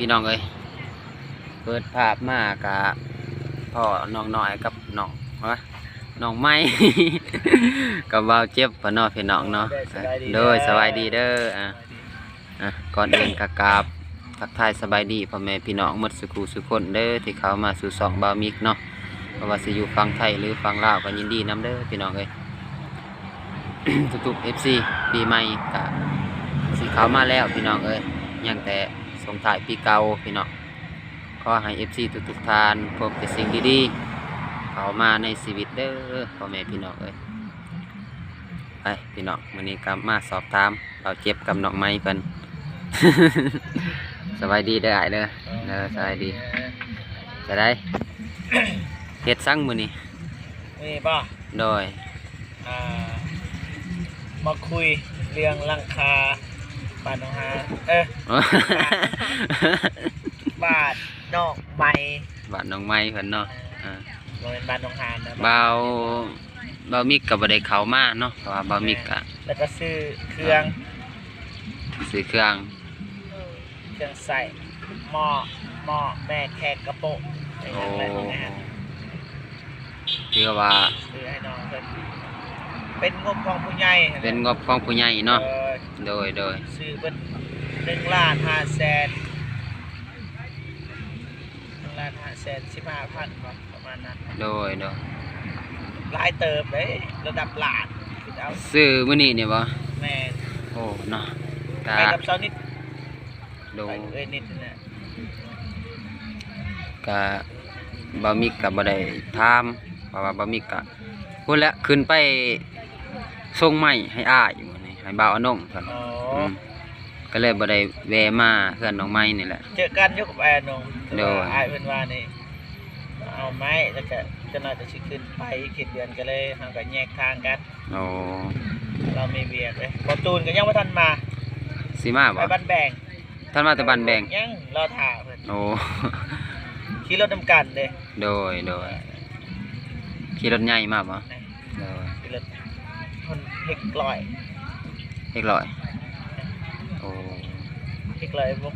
พี่น้องเอ้ยเปิดภาพมากะพ่อน้องน้อยกับน้องวะน้องไม้ กับบ่าวเจ็บพ่อน้องพี่น้องเนาะโดยสบายดีเด้อก่อนอื่นกะกราบทักทายสบายดีพ่อแม่พี่น้องหมดสุขุสุขคนเด้อที่เข้ามาสู่สองบ่าวมิกเนาะเพราะว่าสิอยู่ฝั่งไทยหรือฝั่งลาวก็ยินดีนำเด้อพี่น้องเอ้ย ทุกๆ FC ปีใหม่กะสิเข้ามาแล้วพี่น้องเอ้ยยังแต่ส่งถ่ายปีเก่าพี่น้องขอให้ FC ทุกท่านพบแต่สิ่งดีๆเข้ามาในชีวิตเด้อพ่อแม่พี่น้องเอ้ยไปพี่น้องวันนี้ก็มาสอบถามเราเจ็บกับน้องไม้เพิ่น สบายดีเด้ออ้ายเด้อสบายดีจะได้ เฮ็ดซังมื้อนี้ นี่ป่ะ โดย มาคุยเรื่องหลังคาบ้านน้องฮาบ้านนอกใบ บ้านน้องไม้เพิ่นเนาะโรงเรียนบ้านน้องฮานนะ บ่าวมิกก็บ่ได้เข้ามาเนาะเพราะว่าบ่าวมิกก็ แล้วก็ซื้อเครื่อง ซื้อเครื่อง ใส่หม้อแม่แขกกระโปะ โอ้คือว่า ซื้อให้น้องเพิ่นเป็นงบของผู้ใหญ่ เป็นงบของผู้ใหญ่เนาะโดยซื้อเป็น1,500,000 1,515,000ประมาณนั้นโดยหลายเติบเลยระดับล้านเอา ซื้อมื้อนี้นี่บ่ แม่ โอ้เนาะ ไปกับเช้านิด โด ไป ย นิดนะ ก็บ่าวมิกก็บ่ได้ถามเพราะว่าบ่าวมิกก็พูดแล้วขึ้นไปส่งไม้ให้อ้ายมื้อนี้ให้บ่าวอนงเพิ่น อ๋อ ก็เลยบ่ได้แวะมาเพื่อนน้องไม้นี่แหละ เจอกันอยู่กับแอนนง โดย อายเป็นว่านี่เอาไม้แล้วก็จะน่าจะสิขึ้นไปเขตเดือนก็เลยเราก็แยกทางกัน โอ้ เรามีเบียกเลยบอตูนก็ยังไม่ทันมา สิมา ไป บ่ บ้านแบง ท่านมาแต่บ้านแบง ยังรอถ่าเพิ่น โอ้ ขี่รถนำกันเลย โดยขี่รถใหญ่มาบ่ นะ โดย ขี่รถคนเฮกลอย เรียบร้อยโอ้ เฮกลอยบุก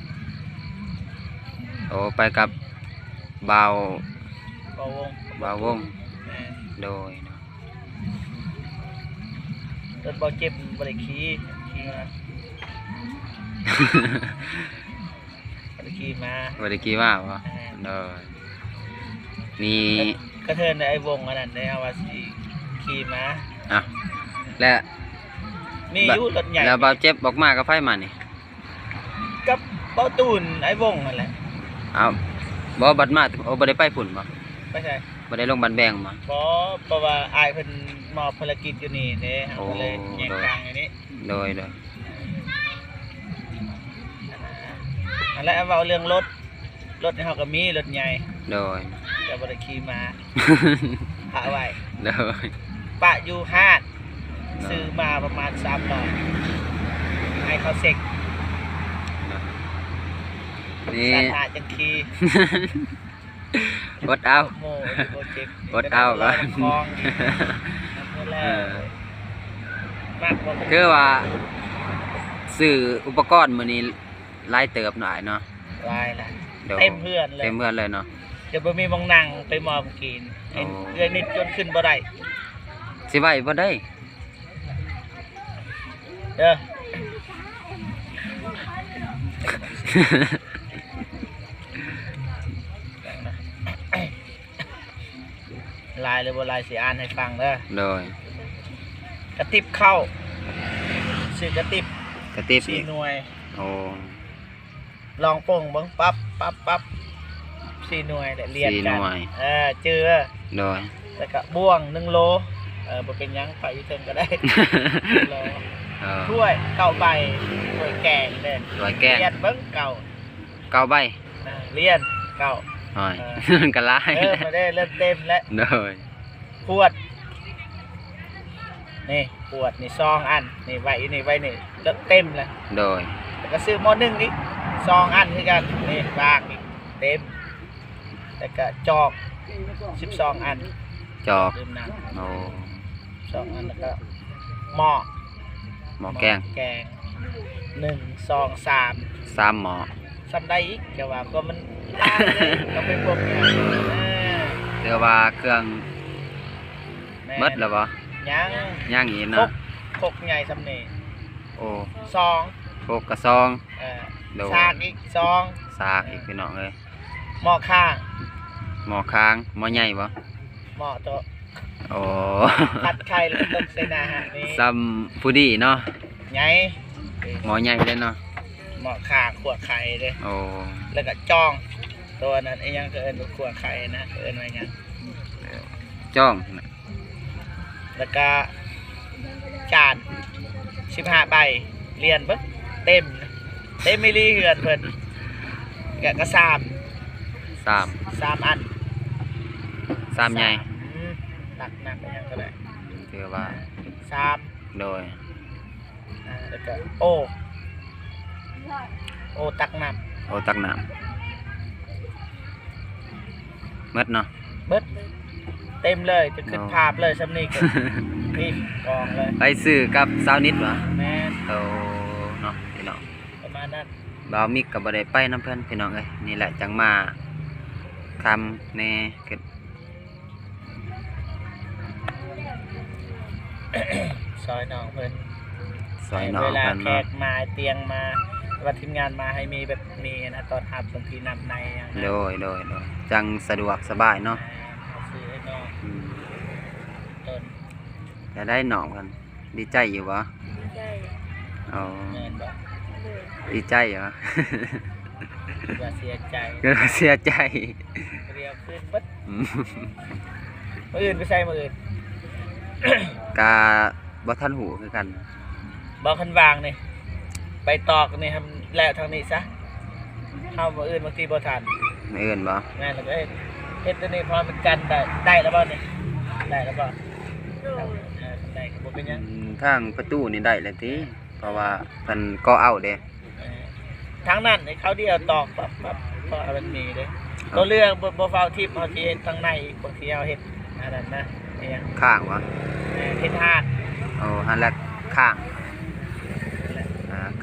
โอ้ไปกับบ่าว บาวง วง แม่ โดย รถบอเจ็บบริขี่มาบริขี่มา บ่ได้กี่ว่าบ่โดยนี่ กระเทินในไอ้วงอันนั้นได้เอาว่าสิขี่มา อ่ะและ มีอยู่รถใหญ่ แล้วบ่าวเจ็บบอกมากับไผมานี่ กับเป้าตูนไอ้วงนั่นแหละ อ้าวบ่บัดมาโอ้บ่ได้ไปพุ่นบ่ ไม่ใช่ บ่ได้ลงบ้านแบงบ่ เพราะว่าอายเพิ่นมอบภารกิจอยู่นี่เด้เขาก็เลยแยกทางอย่างนี้ โดย อันแล้วเอาเรื่องรถนี่เขาก็มีรถใหญ่ โดย แต่บ่ได้ขี่มาหาไว้ โดย ปะอยู่หาดซื้อมาประมาณ300ให้เขาเซ็ก นี่ สาธาจังขี่ อดเอา โมโปรเจกต์ อดเอาก่อน คลองมากกว่า คือว่าซื้ออุปกรณ์มื้อนี้หลายเติบหน่อยเนาะ ลายละ โดย เต็มเพื่อนเลย เต็มเพื่อนเลยเนาะ เดี๋ยวบ่มีมองนั่งไปมอบกิน โอ้ เอ้ยนิดจนขึ้นบ่ได้ สิไว้บ่ได้ เด้อลายเลยบ่ลายสิอ่านให้ฟังเด้อ โดย กระติบเข้าซื้อกระติบ กระติบอีก 4หน่วย โอ้ ลองโป่งเบิ่งปั๊บ4หน่วยได้เรียน 4 กั หน่วย เจอ โดย แล้วก็บ่วง1โลบ่เป็นหยังไปอยู่เทิงก็ได้ โล ถ้วย9ใบถ้วยแกงเด้อ ถ้วยแกง เรียนเบิ่งเก่า 9ใบ เรียนเก่า หน่อย มันก็หลาย มาได้เริ่มเต็มแล้ว โดย ขวดนี่ขวดนี่ซองอันนี่ไว้นี่เริ่มเต็มแล้ว โดย แล้วก็ซื้อหม้อนึ่งอีกซองอันคือกันนี่วางอีกเต็มแล้วก็จอก12อัน จอก ลืมน้ โอ้ ำ2อันแล้วก็หม้อ หม้อแกง แกง1 2 3 3หม้อ ซ้ำได้อีกแต่ว่าก็มันลายเลยก็เป็นพวกเนี่ย เดี๋ยวว่าเครื่องเบิดแล้วบ่ ยัง ย่างอีก ค เนาะ คกใหญ่สำเนี โอ้ ซอง โคกกระซอง โดน ซากอีกซอง สากอีกพี่น้องเอ้ย หม้อข้าง หมอค้างหมอใหญ่บ่ หม้อโต๊ะ โอ้ ผัดไข่แล้วก็ต้มเส้นอาหารนี่ ซ้ำผู้ดีเนาะ ใหญ่ หมอใหญ่เลยเนาะ หม้อข้างขวดไข่เลย โอ้ แล้วก็จ้องตัวนั้นไอ้ยังก็เอิ้นว่าขวดไข่นะเอิ้นว่าหยัง จ้อง แล้วก็จาน15ใบเรียนเบิดเต็มไม่รีเหือนเพิ่นก็3 สาม อัน สามใหญ่ ตักหนักไปยังก็ได้ ถือว่า 3 โดย แล้วก็โอตักน้ โอตักน้ำเมดเนาะ ำเบิดเต็มเลยจะขึ้นภาพเลยสำนีก็นี่กองเลย ไปซื้อกับสาวนิดวะ แม่น โตเนาะพี่น้อง ประมาณนั้น บ่าวมิกกับบ่ได้ไปน้ำเพิ่นพี่น้องเอ้ยนี่แหละจังมาคำในขึ้น ซอยน้องเพิ่น ซอยน้อง เวลา เพิ่น แข เนาะ กมาเตียงมาว่าทีมงานมาให้มีแบบมีนะตอนทับบางทีนำในอย่างนั้น โดยจังสะดวกสบายเนาะ เอาซื้อให้น้อง อืม ต้น จะได้น้องเพิ่นดีใจอยู่บ่ ใช่ อ๋อ แม่นบ่ เลย ดีใจเหรอ ว่าเสียใจ ก็เสียใจ เรียวขึ้นเบิด อืม มื้ออื่นไปใส่มื้ออื่น กาบ่ทันหูคือกัน บอกคันวางนี่ไปตอกนี่ทำแล้วทางนี้ซะเข้ามื้ออื่นบางทีบ่ทัน ไม่เอิ้นบ่ แม่นแล้วก็เฮ็ดตัวนี้พอมันกันได้แล้วบ่นี่ได้แล้วบ่ โดย ได้ก็บ่เป็นหยัง ทางประตูนี่ได้เลยติเพราะว่าเพิ่นก็เอาเด้ ทางนั้นเขาเดียวตอกแบบเพราะมันมีเด้ตัวเรื่องบ่ฟาวทิปเฮาสิเฮ็ดทางในอีกบางทีเฮาเฮ็ดอันนั้นนะไอ้หยัง ข้างวะ เฮ็ดหาด โอ้หันละข้าง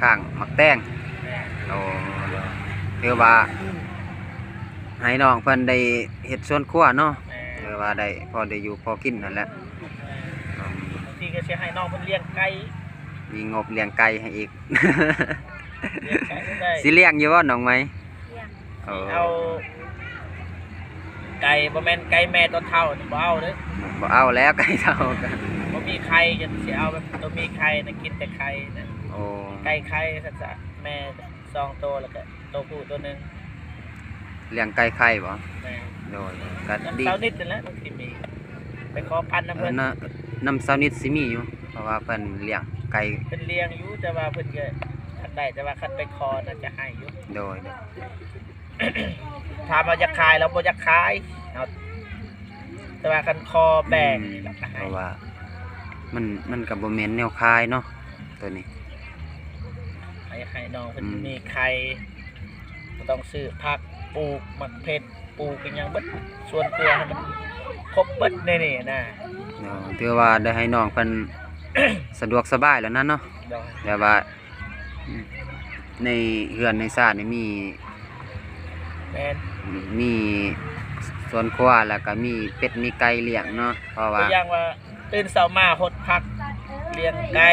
ข้างหมักแต้งโอ้คือว่าให้น้องเพิ่นได้เฮ็ดสวนครัวเนาะคือว่าได้พอได้อยู่พอกินนั่นแหละอืม บางทีก็สิให้น้องเพิ่นเลี้ยงไก่ มีงบเลี้ยงไก่ให้อีก เลี้ยงไก่ก็ได้ สิเลี้ยงอยู่บ่น้องไหม เลี้ยง โอ้ เอาไก่บ่แม่นไก่แม่ตัวเท่านี่บ่เอาเด้อ บ่เอาแล้วไก่เท่ากัน บ่มีไข่จะสิเอาแบบตัวมีไข่นะกินแต่ไข่นะ โอ้ ไก่ไข่ซะแม่2ตัวแล้วก็ตัวผู้ตัวหนึง เลี้ยงไก่ไข่บ่ แม่ โดยก็ดี เช้านิดนั่นแหละบางทีมีไปขอพันธุ์นะเพิ่น น่ะน้ำเซานิดสิมีอยู่เพราะว่าเพิ่นเลี้ยงไก่ เพิ่นเลี้ยงอยู่แต่ว่าเพิ่นก็คันได้แต่ว่าคันไปคอน่าจะให้อยู่ โดย ถามว่าจะขายเราบ่จะขายเอาแต่ว่าคันคอแบ่งนี่เราก็ เพ ให้ ราะว่ามันก็บ่แม่นแนวคายเนาะตัวนี้ ให้น้องเพิ่น อืม มีไข่บ่ต้องซื้อผักปลูกมักเผ็ดปลูกเป็นหยังเบิดส่วนตัวให้มันครบเบิดในนี่นะ เนาะถือว่าได้ให้น้องเพิ่น สะดวกสบายแล้วนะเนาะ ดอก แต่ว่าในเรือนในศาลนี่ แม่น มีสวนครัวแล้วก็มีเป็ดมีไก่เลี้ยงเนาะเพราะ ตั ว่า วอย่างว่าตื่นเช้ามาหดผักเลี้ยงไก่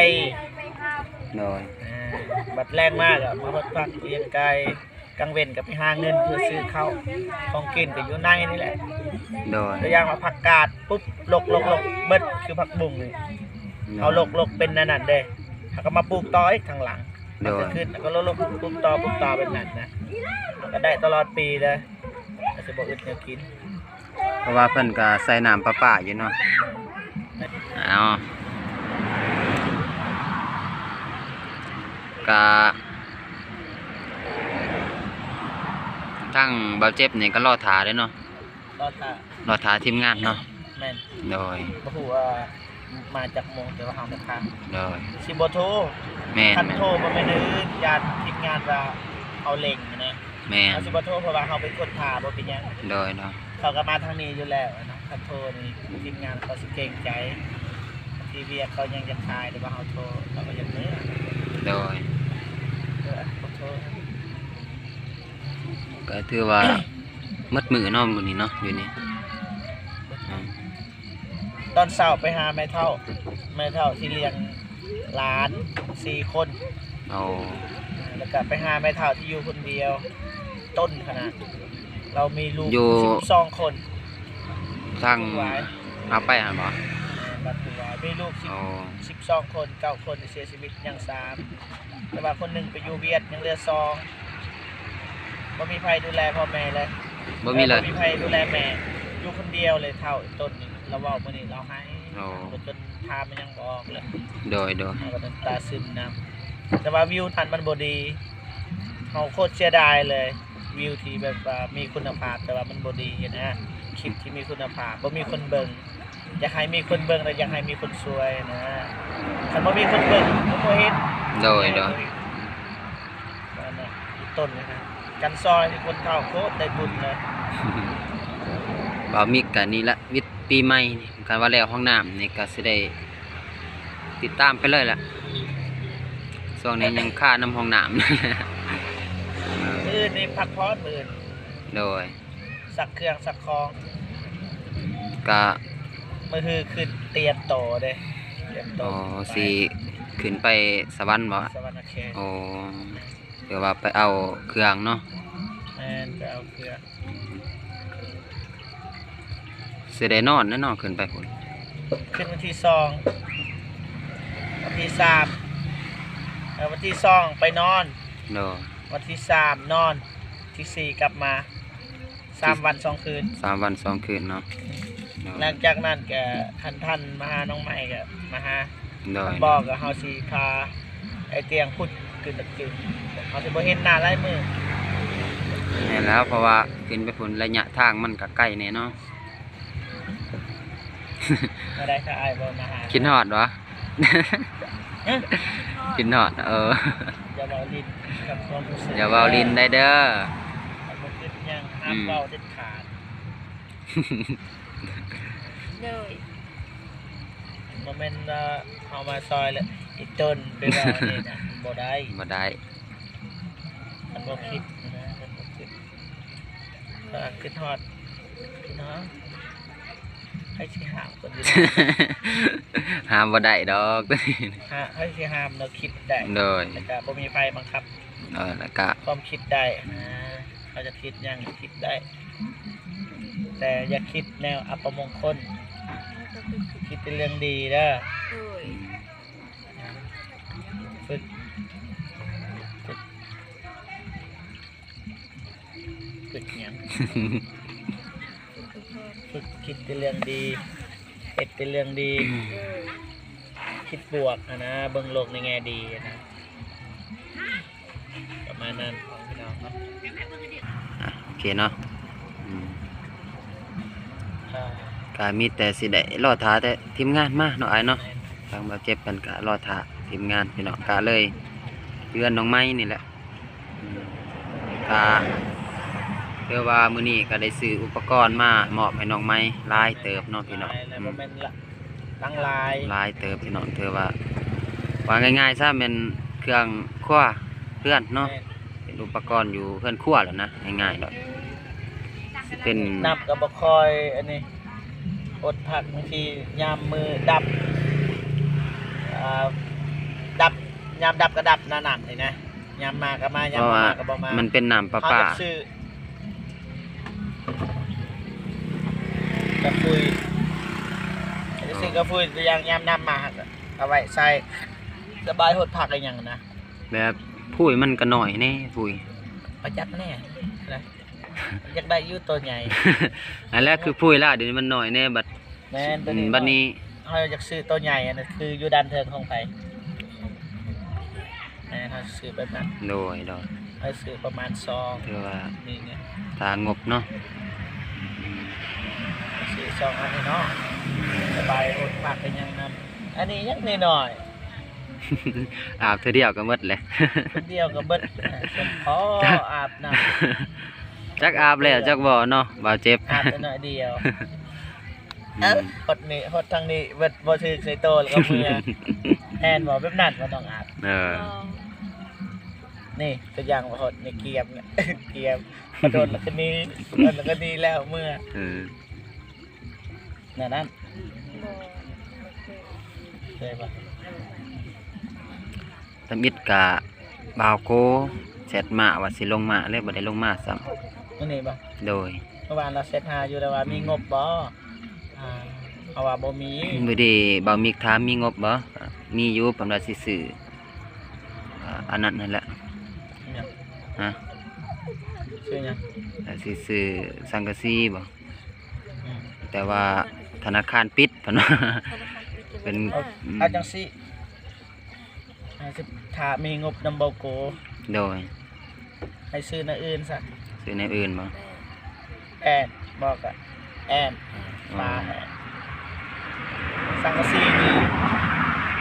โดย บัดแรงมากอะมาหดผักเลี้ยงไก่กลางเว้นก็ไปหาเงินเพื่อซื้อข้าวของกินก็อยู่ในนี่แหละ โดย ตัวอย่างว่าผักกาดปุ๊บลกเบิดคือผักบุ้งนี่เอาลกเป็นนั่นเด้เขาก็มาปลูกต่ออีกทางหลังมันจะขึ้นแล้วก็ลกปลูกต่อเป็นนั่นนะก็ได้ตลอดปีเลยอาจจะบอกอึดแนวกิน เพราะว่าเพิ่นก็ใส่น้ำประปาอยู่เนาะเอาก็ทั้งเบาเจ็บนี่ก็รอถาเด้เนาะ ก็ถ้าร อถาทีมงานเนาะ แม่น โดย ก็หูว่ามาจากโมงแต่ว่าเฮาไม่ทัน โดย สิบ่โทร แม่น คันโทรบ่แม่นญาติทีมงานว่าเอาเล็งนะ แม่น เอาสิบ่โทรเพราะว่าเฮาเป็นคนพาบ่เป็นหยัง โดยเนาะ เขาก็มาทางนี้อยู่แล้วนะคันโทรนี่ทีมงานเขาสิเก่งใจทีวีเขายังจะขายแต่ว่าเฮาโทรเขาก็ยังเนื้อ โดย ขอโทษ ก็ถือว่ามัดมือเนาะมื้อนี้เนาะอยู่นี่อืม ตอนเช้าไปหาแม่เฒ่าที่เลี้ยงหลาน4 คน เอา แล้วก็ไปหาแม่เฒ่าที่อยู่คนเดียว ต้นขนาดเรามีลูก อยู่ 12 คน ทาง หวาย เอาไปหั่นบ่ บัดผู้หวายมีลูก เอา 12 คน9 คนเสียชีวิตยัง3แต่ว่าคนหนึงไปอยู่เวียดยังเหลือ2บ่มีใครดูแลพ่อแม่เลย บ่มีเลย บ่มีใครดูแลแม่อยู่คนเดียวเลยเฒ่าต้นนี่เราเว้ามื้อนี้เราให้ เอา จนทามันยังบ่ออกเลย โดย เราก็น้ำตาซึมน้ำแต่ว่าวิวทันมันบ่ดีเขาโคตรเสียดายเลยวิวที่แบบว่ามีคุณภาพแต่ว่ามันบ่ดีนะคลิปที่มีคุณภาพบ่มีคนเบิ่งอยากให้มีคนเบิ่งแต่อยากให้มีคนสวยนะถ้าบ่มีคนเบิ่งบ่เห็น โดย นั่นน่ะอีกต้นนะฮะกันซอยที่คนเฒ่าโคตรได้บุญเลย บ่าวมิกก็นี่ละวิทย์ปีใหม่นี่การว่าแล้วห้องน้ำนี่ก็สิได้ติดตามไปเลยล่ะช่วงนี้ยังค่าน้ำห้องน้ำ มื้อนี้พักผ่อนมื้อ โดย สักเครื่องสักของ ก็ มื้อคือขึ้นเตรียมโตอเด้เตรียมโต อ๋อสิขึ้นไปสวรรค์บ่ สวรรค์เขต โอ้เดี๋ยวว่าไปเอาเครื่องเนาะ แม่นไปเอาเครื่อง สิได้นอนแน่นอนขึ้นไปพุ่น ขึ้นวันที่2วันที่3วันที่2ไปนอน โดย วันที่3นอนที่4กลับมา3 วัน 2 คืน 3 วัน 2 คืนเนาะโดย หลังจากนั้นก็ท่านมาหาน้องใหม่ก็มาหา โดย บอกกับเฮาสิพาไอ้เตียงพุดขึ้นตะกึงเฮาสิบ่เห็นหน้าหลายมื้อ นี่นแล้วเพราะว่าขึ้นไปพุ่นระยะทางมันก็ใกล้แน่เนาะ บ่ได้ถ้าอ้ายบ่มาหา คิดฮอดวะ เอ้อ คิดฮอดอย่าเว้าลิ้นกับความรู้สึก อย่าเว้าลิ้นได้เด้อ บ่คิดหยังห้ามเว้าเด็ดขาด เลย บ่แม่นว่าเอามาซอยแล้วอีต้นไปว่านี่นะบ่ได้ บ่ได้ มันบ่คิดนะมันบ่คิดขึ้นฮอดพี่น้องให้สิห้ามคนอยู่ ห้ามบ่ได้ดอก ให้สิห้ามเราคิดได้ โดย แล้วก็บ่มีไฟบังคับ แล้วก็ ความคิดได้นะเขาจะคิดหยังคิดได้ แต่อย่าคิดแนวอัปมงคลคิดเป็นเรื่องดีเด้อ เลย ฝึกหยังฝึกคิดเป็นเรื่องดีเฮ็ดเป็นเรื่องดี เลย คิดบวกนะเบิ่งโลกในแง่ดีนะประมาณนั้นของพี่น้องเนาะ โอเคเนาะอืม อ่า ก็มีแต่สิได้รอท่าแต่ทีมงานมาเนาะอ้ายเนาะทางบ่าวเจ็บเพิ่นก็รอท่าทีมงานพี่น้องก็เลยเตือนน้องไม้นี่แหละอืมก็เรียกว่ามื้อนี้ก็ได้ซื้ออุปกรณ์มามอบให้น้องไม้หลายเติบเนาะพี่น้อง แล้ว อื บ่ ม แม่นละตั้งลาย หลายเติบพี่น้องถือว่าง่ายๆซะแม่นเครื่องครัวเรือนเนาะเป็นอุปกรณ์อยู่เรือนครัวแหล้วนะง่ายๆดอกเป็น นับก็บ่ค่อยอันนี้อดพักบางทียามมือดับดับยามดับก็ดับหนักเลยนะยามมาก็มายาม เพราะ บ่ ว่า มาก็บ่มา มันเป็นน้ำประ เขา ปา จะซื้อกับปุยจะซื้อกับปุยจะยามน้ำมาก็เอาไว้ใส่สบายหดผักอะไรอย่างนะ แบบผู้ยมันก็น้อยแน่ผู้ย ประหยัดแน่นะอยากได้อยูตัวใหญ่ อันแรกคือผู้ยละเดี๋ยวนี้มันน้อยแน่บัด แม่นตัวนี้ บัดนี้ เขาอยากซื้อตัวใหญ่อันนั้นคืออยู่ดันเทิงของไผแม่นเขาซื้อแบบนั้น โดยเขาซื้อประมาณซอง ถือว่า นี่เนี่ย ทางงบเนาะ ซื้อซองอันนี้เนาะสบายหดผักเป็นอย่างนั้นอันนี้ยังนิดหน่อย อาบเทื่อเดียวก็หมดเลย คนเดียวก็เบิดสมพออาบน้ จักอาบแล้วจักบ่เนาะบ่าวเจ็บ ำอาบแต่หน่อยเดียว อืม หดนี่หดทางนี้เบิดบ่ถึกใส่โตแล้วก็มือแทนบ่แบบนั้นบ่ต้องอาบ เออ ลอง ม นี่ตัวอย่างว่าหดในเกียมเนี่ย เกียมมาโดนแล้วก็นี่แล้วก็นี่แล้วเมื่อนั่นเคยปะ ตำอิดกะบ่าวโกเสร็จมาว่าสิลงมาเลยบ่ได้ลงมาซ้ำ มื่อนี้ปะ โดย เมื่อวานเราเซตหาอยู่แต่ว่ามีงบบ่เอาว่าบ่มี มื้อนี้บ่าวมีถามมีงบบ่มีอยู่เพิ่นว่าสิซื้ออันนั้นนั่นแหละ เนี่ย ฮะ ชื่อหยัง สิซื้อสังกะสีบ่ อืม แต่ว่าธนาคารปิดเพิ่นว่า เป็น เอาจังสิสิถ้ามีงบนำเบาโก โดย ให้ซื้อในอื่นซะ ซื้อในอื่นบ่ แอนบอกอะแอนปลาแอนสังกะสีนี่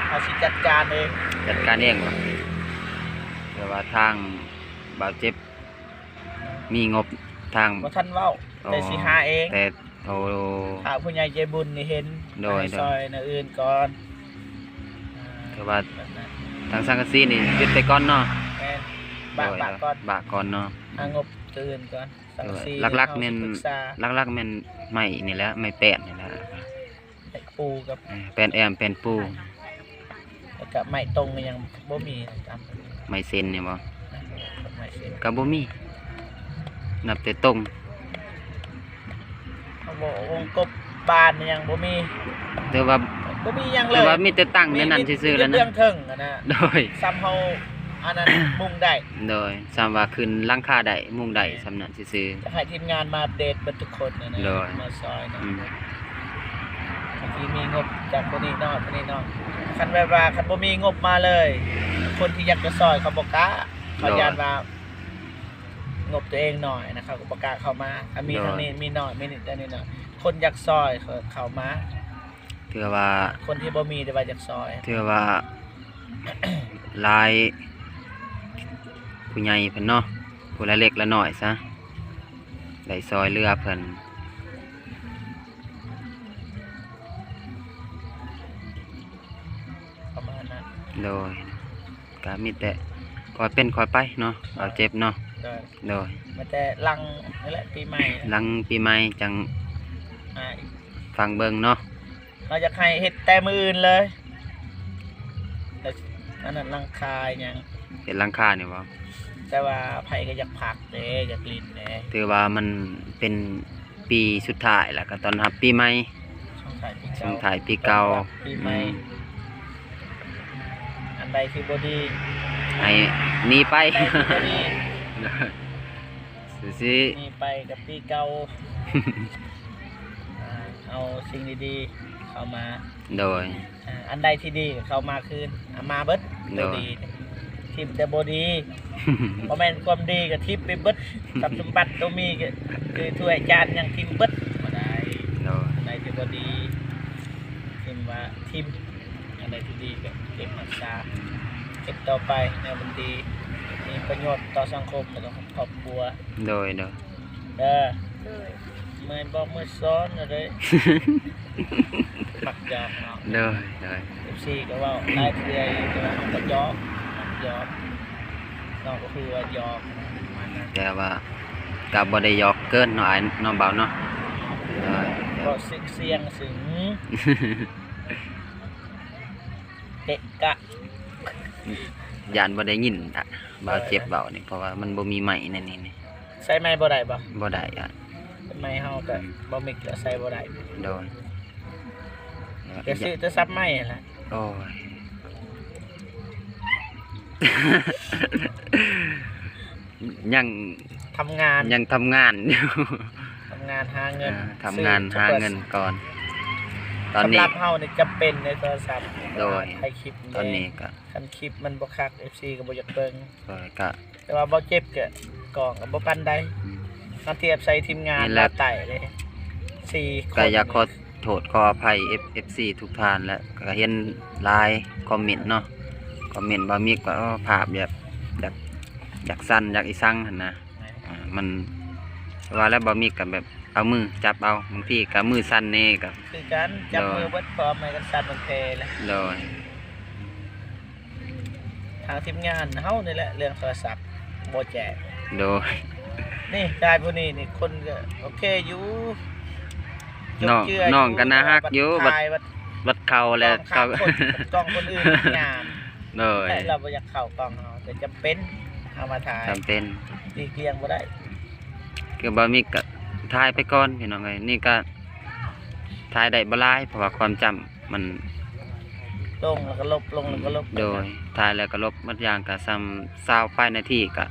เอาสิจัดการเอง จัดการเองบ่แต่ว่าทางบ่าวเจ็บมีงบทาง บ่ทันเว้าแต่สิหาเอง แต่โอ้ ถ้าผู้ใหญ่ใจบุญนี่เห็น โดย ให้ซอยในอื่นก่อน คือว่า แบบนั้น ทางสังกะสีนี่ยึดไปก่อนเนาะ แม่นบากก่อน บากก่อนเนาะ หางบตื่นก่อนสังกะสี ลักๆแม่น ปรึกษา ลักๆแม่นไม้นี่แหละไม้แปดนี่แหละ ให้ปูกับ แปนแอมแปนปู แล้วก็ไม้ตรงก็ยังบ่มีตาม ไม้เส้นนี่บ่ ไม้เส้น ก็บ่มีนับแต่ตรง เขาบอกวงกบบานมันยังบ่มี แต่ว่า บ่มีหยังเล แต่ ย ว่ามีแต่ตั้งในนั้นซื่อๆแล้ว มี นะ เรื่องเทิงอะนะ โดย ซ้ำเฮาอันนั้น มุงได้ โดยสามว่าขึ้นหลังคาได้มุงได้สำนั้นซื่อ จะให้ทีมงานมาอัปเดตเบิดทุกคนนะ โดย มาซอยนะ ๆอืม บางทีมีงบจากคนนี้นอกคนนี้นอกคันแบบว่าคันบ่มีงบมาเลย คนที่อยากจะซอยเขาบ่กล้าเขายานว่างบตัวเองหน่อยนะครับก็บ่กล้าเข้ามาถ้ามีทางนี้มีน้อยมีนิดนิดหน่อยคนอยากซอยเขาเข้ามา ถือว่า คนที่บ่มีแต่ว่าอยากซอย ถือว่า หลายผู้ใหญ่เพิ่นเนาะผู้ละเล็กละน้อยซะได้ซอยเรือเพิ่น ประมาณนั้น โดยก็มีแต่คอยเป็นคอยไปเนาะเอาเจ็บเนาะ โดย โดย มาแต่ลังนี่แหละปีใหม่ หลังปีใหม่จัง อ่า ฟังเบิ่งเนาะ เราอยากให้เฮ็ดแต่มืออื่นเลยแต่อันนั้นลังคายหยัง เห็นหลังคานี่บ่ แต่ว่าไผก็อยากพักเด้อยากลิ้นเด้ ถือว่ามันเป็นปีสุดท้ายแล้วก็ตอนรับปีใหม่ ช่วงถ่ายปีเก่า ช่วงถ่ายปีเก่า ปีใหม่อันใดที่บ่ดี ให้หนีไป อันใดที่บ่ดี สิ นี่ไปกับปีเก่าเอาสิ่งดีๆเข้ามา โดย อันใดที่ดีก็เข้ามาคืนเอามาเบิด โด บ่ ย ดีทิมแต่บ่ดี บ่แม่นความดีก็ทิมไปเบิดทรัพย์สมบัติตัวมีก็คือถ้วยจานยังทิมเบิดบ่ได้ โดย อันใดที่บ่ดีทิมว่าทิมอันใดที่ดีก็เก็บรักษาเก็บต่อไปแนวมันดีมีประโยชน์ต่อสังคมและครอบครัว โดยโดย เด้อเมื่อบอกเมื่อซ้อนอะไรมักหยอกเนาะ โดยโดย FC ก็เว่าหลายเทื่ออยู่แต่ว่าเขาก็หยอกมักหยอกน้องก็คือว่าหยอกประมาณนั้น แต่ว่าก็บ่ได้หยอกเกินเนาะอ้ายเน้องเบาเนาะโดย ก็เสียงถึงเตะกะ ย่านบ่ได้ยินอะเบาเจ็บเบานี่เพราะว่ามันบ่มีไม้ในนี่นี่ ใส่ไม้บ่ได้บ่ บ่ได้อ่ะ ไม้เฮาก็บ่มิกแล้วใส่บ่ได้ โดย ก็ซื้อแต่ซับไม้นั่นแหละ โอ้ย ยัง ทำงาน ยังทำงานอยู่ ทำงานหาเงิน ทำงาน ซื้อ หาเงินก่อน ตอน สำห นี้ รับเฮานี่จำเป็นในโทรศัพท์ โดย ถ่ายคลิป ตอนนี้ก็ คันคลิปมันบ่คัก FC ก็บ่อยากเบิ่ง ก็ แต่ว่าบ่เจ็บก็กล่องก็บ่ปานใดมาเทียบใส่ทีมงาน นี่แหละ มาไต่เลย4คน ก็อยากขอโทษขออภัย FC ทุกท่านและก็เห็นหลายคอมเมนต์เนาะคอมเมนต์บ่มีก็ภาพแบบอยากสั้นอยากอีสังหั่นนะมันว่าแล้วบ่มีก็แบบเอามือจับเอาบางทีก็มือสั่นแน่ก็ คือกันจับมือเบิดพร้อมให้กันสั่นมันเทแหละ โดย ทางทีมงานเฮานี่แหละเรื่องโทรศัพท์ บ่แจก โดย นี่ชายผู้นี้นี่คนก็โอเคอยู่ น้อง เจือ น้องก็น่าฮักอยู่บัด ถ่าย บัดเข้าแล้ว กล้ เข้า องกล้องคนอื่นงาม โดย แต่เราบ่อยากเข้ากล้องเราแต่จำเป็นเอามาถ่าย จำเป็น ตีเกลียงบ่ได้ คือบ่มีก็ถ่ายไปก่อนพี่น้องเอ้ยนี่ก็ถ่ายได้บ่หลายเพราะว่าความจำมัน ลงแล้วก็ลบลงแล้วก็ลบ โดยถ่ายแล้วก็ลบหมดอย่างก็ซ้ำ20ปลายนาทีก็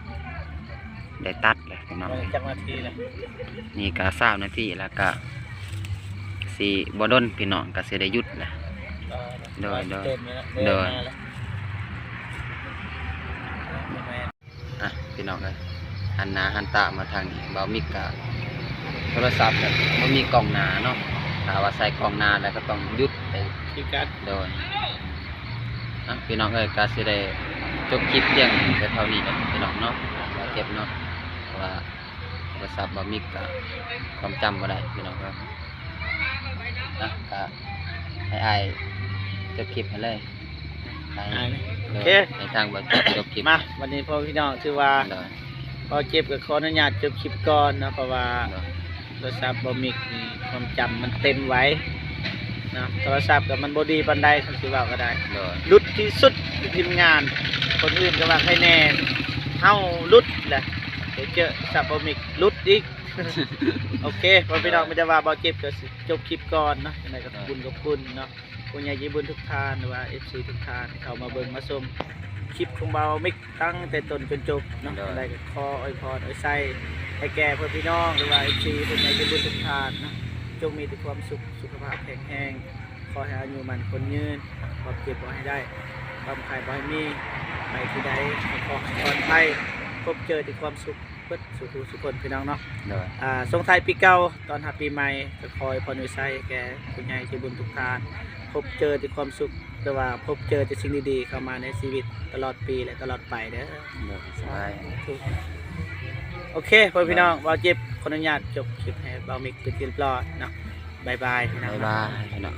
ได้ตัดแล้วพี่น้อง มัน เอ้ย จักนาทีนะ นี่ก็20นาทีแล้วก็สิบ่ดนพี่น้องก็สิได้หยุดแหละ โดย เดินมาแล้ว โด เดิน ย มาแล้วแม่น อ่ะพี่น้องเอ้ยหันหน้าหันตามาทางนี้บ่มีก็โทรศัพท์ก็บ่มีกล้องหน้าเนาะถ้าว่าใส่กล้องหน้าแล้วก็ต้องหยุดไป ที่กัด โดยอ่ะพี่น้องเอ้ยก็สิได้จบคลิปเพียงแต่เท่านี้กันพี่น้องเนาะว่าเก็บเนาะเพราะว่าโทรศัพท์บ่มีก็ความจำบ่ได้พี่น้องครับอ่ะก็ให้อ้ายจบคลิปให้เลยให้ อ่านี่ โด โอย เค ในทางบ่จบคลิป มาวันนี้พ่อพี่น้องถือว่า โดย พอเจ็บกับขออนุญาตจบคลิปก่อนนะเพราะว่า โดย โทรศัพท์บ่มีนี่ความจำมันเต็มไว้นะโทรศัพท์กับมันบ่ดีปานใดคันสิเว้าก็ได้ โดย หลุดที่สุดที่ทีมงาน คนอื่นก็ว่าใครแน่เฮาหลุดแหละเดี๋ยวเจอซับบ่มีหลุดอีก โอเคพ่อพี่น้องไม่ได้ว่าบ่เจ็บก็สิจบคลิปก่อนเนาะยังไงก็ขอบคุณเนาะผู้ใหญ่ใจบุญทุกท่านหรือว่า FC ทุกท่านที่เข้ามาเบิ่งมาชมคลิปของเบามิกตั้งแต่ต้นจนจบเนาะยังไงก็ขออวยพรอวยไส้ให้แก่พ่อพี่น้องหรือว่า FC ผู้ใหญ่ใจบุญทุกท่านเนาะจงมีแต่ความสุขสุขภาพแข็งแรงขอให้อายุมันคนยืนความเจ็บบ่ให้ได้ความขายบ่ให้มีไปที่ใดขอให้ปลอดภัยพบเจอแต่ความสุขเบิดสุขคนพี่น้องเนาะ โดย ส่งท้ายปีเก่าตอนรับปีใหม่ก็คอยพรอวยไส้แก่ผู้ใหญ่ใจบุญทุกท่านพบเจอแต่ความสุขแต่ว่าพบเจอแต่สิ่งดีๆเข้ามาในชีวิตตลอดปีและตลอดไปเด้อ โดยสบาย โอเคพ่อพี่น้องบ่าวเจ็บขออนุญาตจบคลิปให้บ่าวมิกเป็นที่เรียบร้อยเนาะบ๊ายบายพี่น้อง บ๊ายบายพี่น้อง